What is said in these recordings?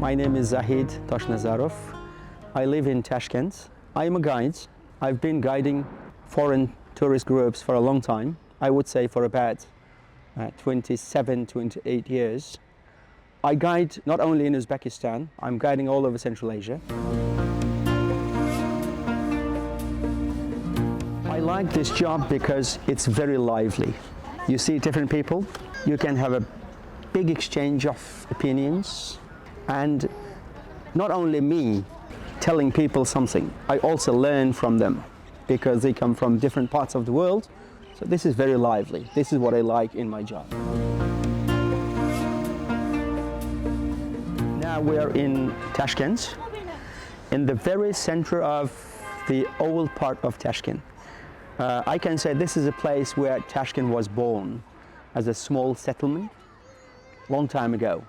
My name is Zahid Toshnazarov. I live in Tashkent. I am a guide. I've been guiding foreign tourist groups for a long time. I would say for about 27, 28 years. I guide not only in Uzbekistan, I'm guiding all over Central Asia. I like this job because it's very lively. You see different people, you can have a big exchange of opinions, and not only me telling people something, I also learn from them because they come from different parts of the world. So this is very lively. This is what I like in my job. Now we're in Tashkent, in the very center of the old part of Tashkent. I can say this is a place where Tashkent was born as a small settlement long time ago,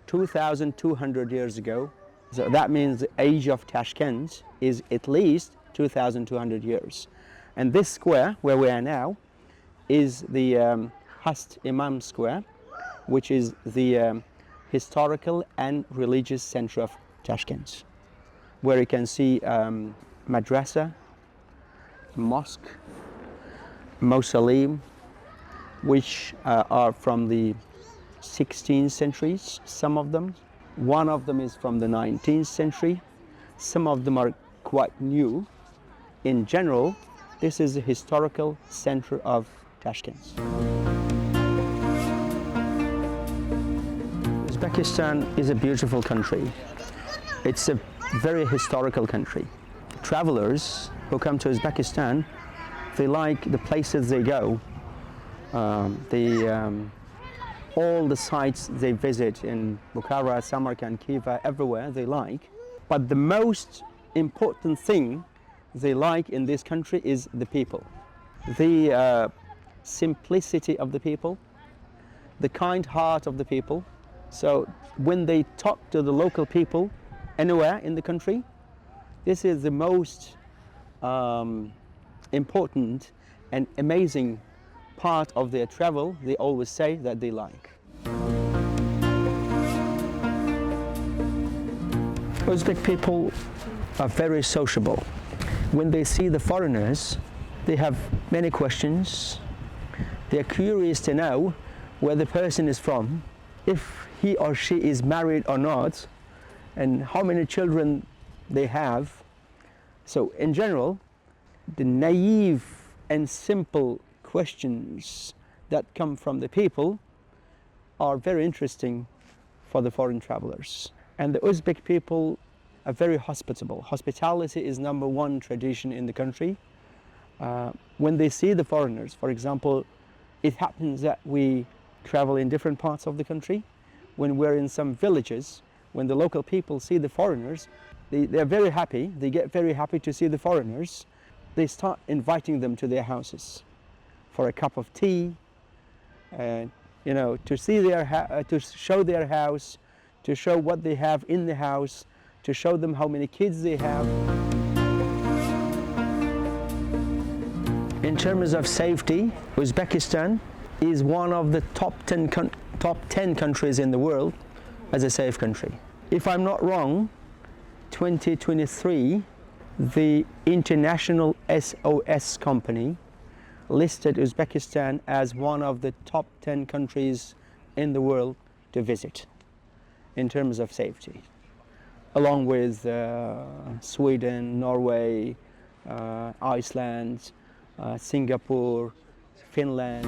2,200 years ago. So that means the age of Tashkent is at least 2,200 years. And this square where we are now is the Khast Imam Square, which is the historical and religious center of Tashkent, where you can see madrasa, mosque, mausoleum, which are from the 16th centuries, some of them. One of them is from the 19th century. Some of them are quite new. In general, this is the historical center of Tashkent. Uzbekistan is a beautiful country. It's a very historical country. Travelers who come to Uzbekistan, they like the places they go, all the sites they visit in Bukhara, Samarkand, Khiva, everywhere they like. But the most important thing they like in this country is the people. The simplicity of the people, the kind heart of the people. So when they talk to the local people anywhere in the country, this is the most important and amazing part of their travel. They always say that they like. Uzbek people are very sociable. When they see the foreigners, they have many questions. They're curious to know where the person is from, if he or she is married or not, and how many children they have. So in general, the naive and simple questions that come from the people are very interesting for the foreign travelers. And the Uzbek people are very hospitable. Hospitality is #1 tradition in the country. When they see the foreigners, for example, it happens that we travel in different parts of the country. When we're in some villages, when the local people see the foreigners, they're very happy. They get very happy to see the foreigners. They start inviting them to their houses for a cup of tea, to see to show their house, to show what they have in the house, to show them how many kids they have. In terms of safety, Uzbekistan is one of the top 10 countries in the world as a safe country. If I'm not wrong, 2023, the International SOS Company listed Uzbekistan as one of the top 10 countries in the world to visit in terms of safety, along with Sweden, Norway, Iceland, Singapore, Finland.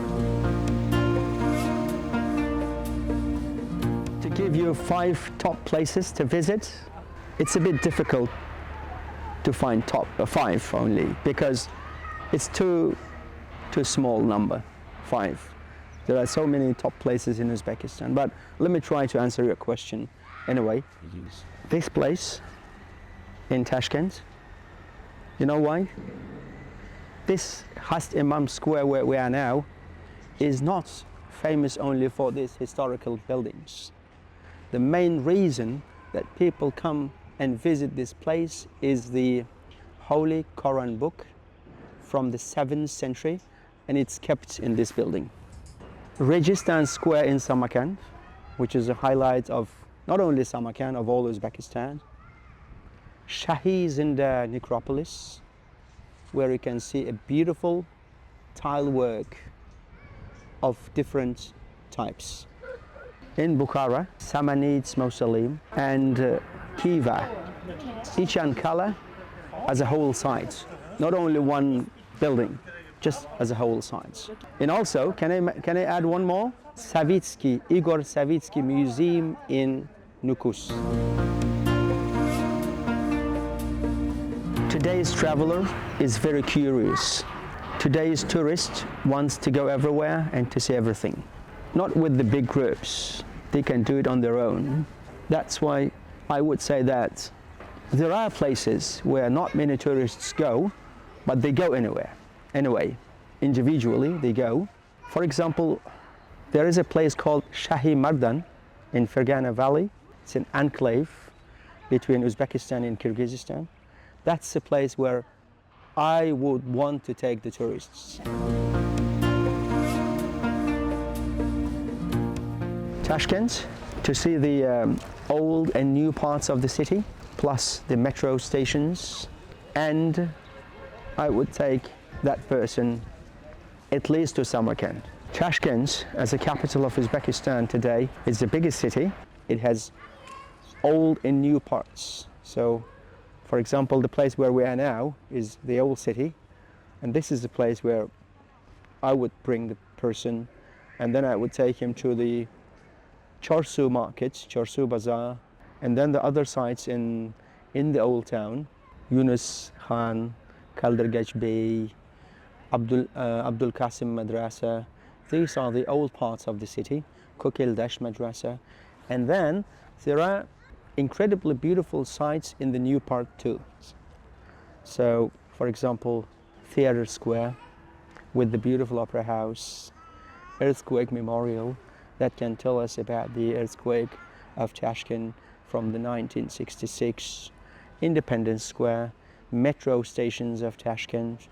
To give you 5 top places to visit, it's a bit difficult to find top 5 only, because it's too small number, 5. There are so many top places in Uzbekistan, but let me try to answer your question anyway. This place in Tashkent, you know why? This Khast Imam Square where we are now is not famous only for these historical buildings. The main reason that people come and visit this place is the Holy Quran book from the 7th century, and it's kept in this building. Registan Square in Samarkand, which is a highlight of not only Samarkand, of all Uzbekistan. Shahizinda necropolis, where you can see a beautiful tile work of different types. In Bukhara, Samanids Mausoleum and Khiva, each Ankala as a whole site, not only one building, just as a whole site. And also, can I add one more? Igor Savitsky Museum in Nukus. Today's traveler is very curious. Today's tourist wants to go everywhere and to see everything. Not with the big groups. They can do it on their own. That's why I would say that there are places where not many tourists go, but they go anyway. Individually, they go. For example, there is a place called Shahi Mardan in Fergana Valley. It's an enclave between Uzbekistan and Kyrgyzstan. That's a place where I would want to take the tourists. Tashkent, to see the old and new parts of the city, plus the metro stations, and I would take that person at least to Samarkand. Tashkent, as the capital of Uzbekistan today, is the biggest city. It has old and new parts. So, for example, the place where we are now is the old city, and this is the place where I would bring the person, and then I would take him to the Chorsu markets, Chorsu Bazaar, and then the other sites in the old town, Yunus Khan, Kaldergach Bey, Abdul Qasim Madrasa. These are the old parts of the city, Kokil Dash Madrasa, and then there are incredibly beautiful sites in the new part too. So, for example, Theatre Square with the beautiful opera house, earthquake memorial that can tell us about the earthquake of Tashkent from the 1966, Independence Square, metro stations of Tashkent,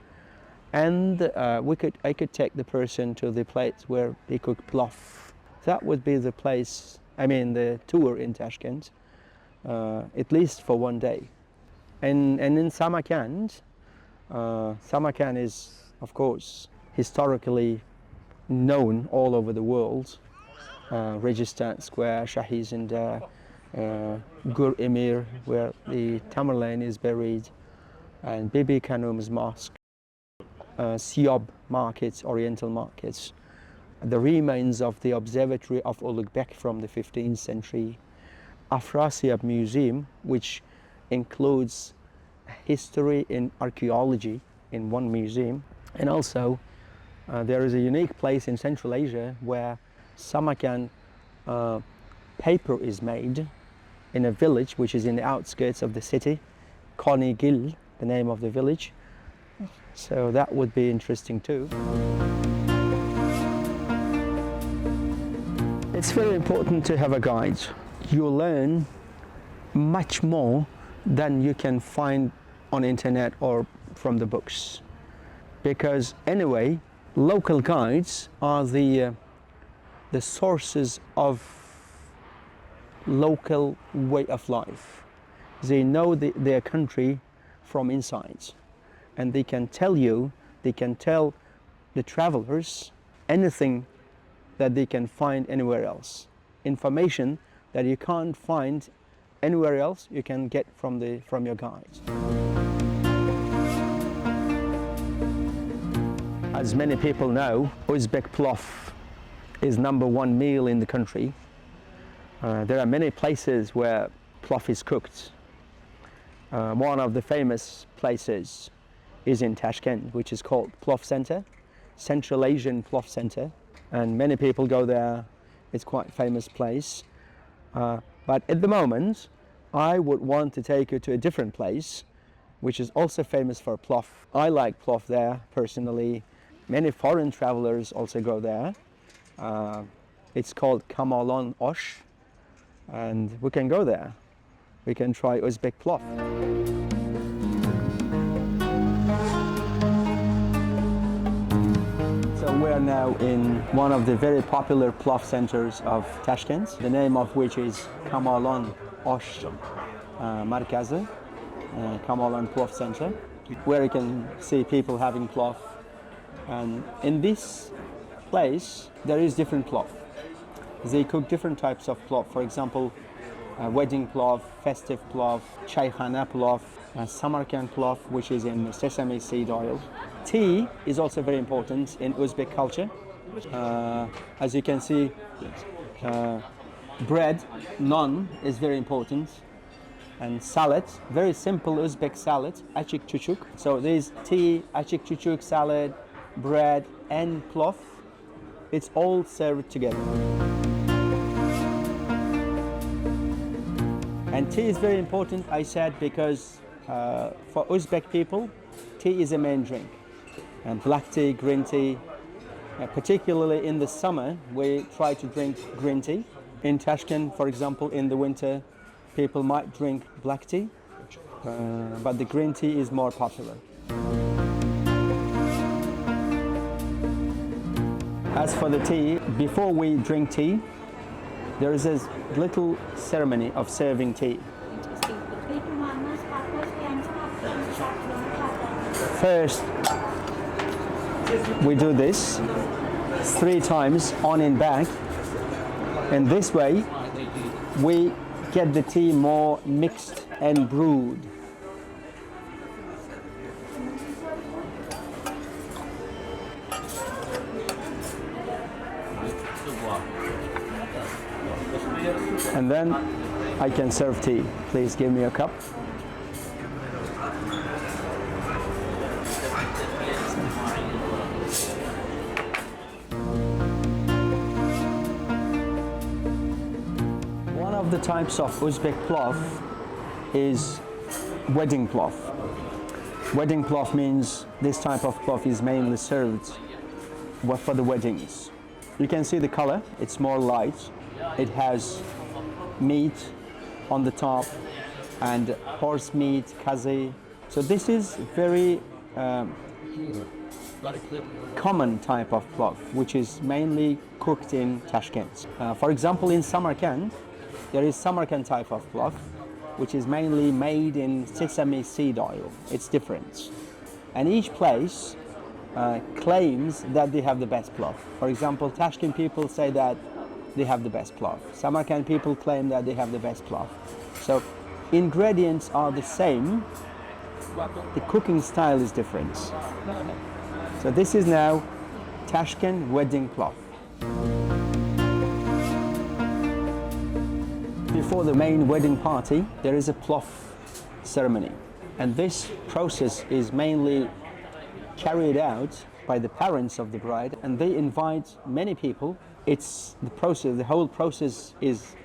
and I could take the person to the place where they cook plov. That would be the place, the tour in Tashkent, at least for one day. And in Samarkand, Samarkand is, of course, historically known all over the world. Registan Square, Shahizinda, Gur Emir, where the Tamerlane is buried, and Bibi Khanum's mosque, Siob markets, Oriental markets, the remains of the observatory of Uzbek from the 15th century, Afrasiab Museum, which includes history and archaeology in one museum, and also there is a unique place in Central Asia where Samarkand paper is made in a village which is in the outskirts of the city, Konigil, the name of the village. So that would be interesting too. It's very important to have a guide. You learn much more than you can find on internet or from the books. Because anyway, local guides are the sources of local way of life. They know their country from inside, and they can tell the travelers anything that they can find anywhere else. Information that you can't find anywhere else, you can get from your guides. As many people know, Uzbek plov is #1 meal in the country. There are many places where plov is cooked. One of the famous places is in Tashkent, which is called Plov Center, Central Asian Plov Center, and many people go there. It's quite a famous place. But at the moment, I would want to take you to a different place, which is also famous for plov. I like plov there personally. Many foreign travelers also go there. It's called Kamolon Osh, and we can go there. We can try Uzbek plov. So We are now in one of the very popular plov centers of Tashkent, the name of which is Kamolon Markazi, Kamolon Plov Center, where you can see people having plov. And in this place, there is different plov. They cook different types of plov. For example, wedding plov, festive plov, chaykhana plov, Samarkand plov, which is in sesame seed oil. Tea is also very important in Uzbek culture. As you can see, bread, naan, is very important. And salad, very simple Uzbek salad, achik chuchuk. So there's tea, achik chuchuk, salad, bread, and plov. It's all served together. And tea is very important, I said, because for Uzbek people, tea is a main drink. And black tea, green tea, particularly in the summer, we try to drink green tea. In Tashkent, for example, in the winter, people might drink black tea, but the green tea is more popular. As for the tea, before we drink tea, there is a little ceremony of serving tea. First, we do this 3 times on and back, and this way we get the tea more mixed and brewed. And then I can serve tea. Please give me a cup. One of the types of Uzbek plov is wedding plov. Wedding plov means this type of plov is mainly served for the weddings. You can see the color, it's more light. It has meat on the top and horse meat, kazi. So this is very common type of plov, which is mainly cooked in Tashkent. For example, in Samarkand, there is Samarkand type of plov, which is mainly made in sesame seed oil. It's different. And each place claims that they have the best plov. For example, Tashkent people say that they have the best plov. Samarkand people claim that they have the best plov. So ingredients are the same, the cooking style is different. So this is now Tashkent wedding plov. Before the main wedding party, there is a plov ceremony. And this process is mainly carried out by the parents of the bride, and they invite many people. It's the process, the whole process is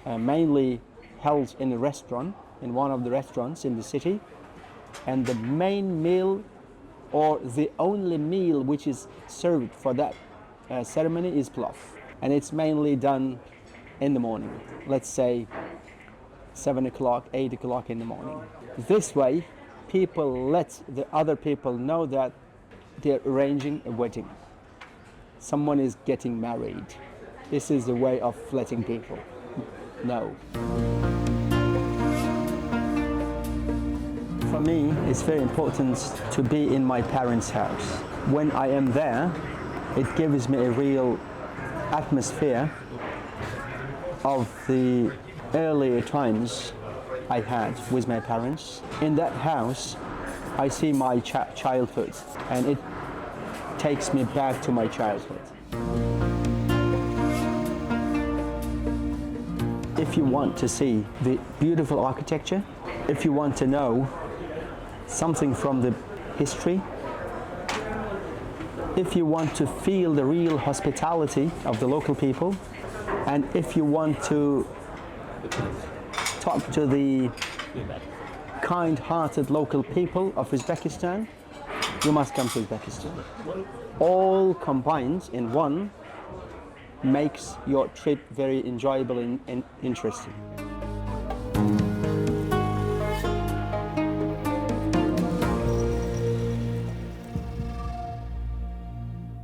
mainly held in a restaurant, in one of the restaurants in the city. And the main meal, or the only meal which is served for that ceremony, is plov. And it's mainly done in the morning, let's say 7 o'clock, 8 o'clock in the morning. This way, people let the other people know that they're arranging a wedding. Someone is getting married. This is the way of letting people know. For me, it's very important to be in my parents' house. When I am there, it gives me a real atmosphere of the earlier times I had with my parents. In that house, I see my childhood, and it takes me back to my childhood. If you want to see the beautiful architecture, if you want to know something from the history, if you want to feel the real hospitality of the local people, and if you want to talk to the kind-hearted local people of Uzbekistan, you must come to Uzbekistan. All combined in one makes your trip very enjoyable and interesting.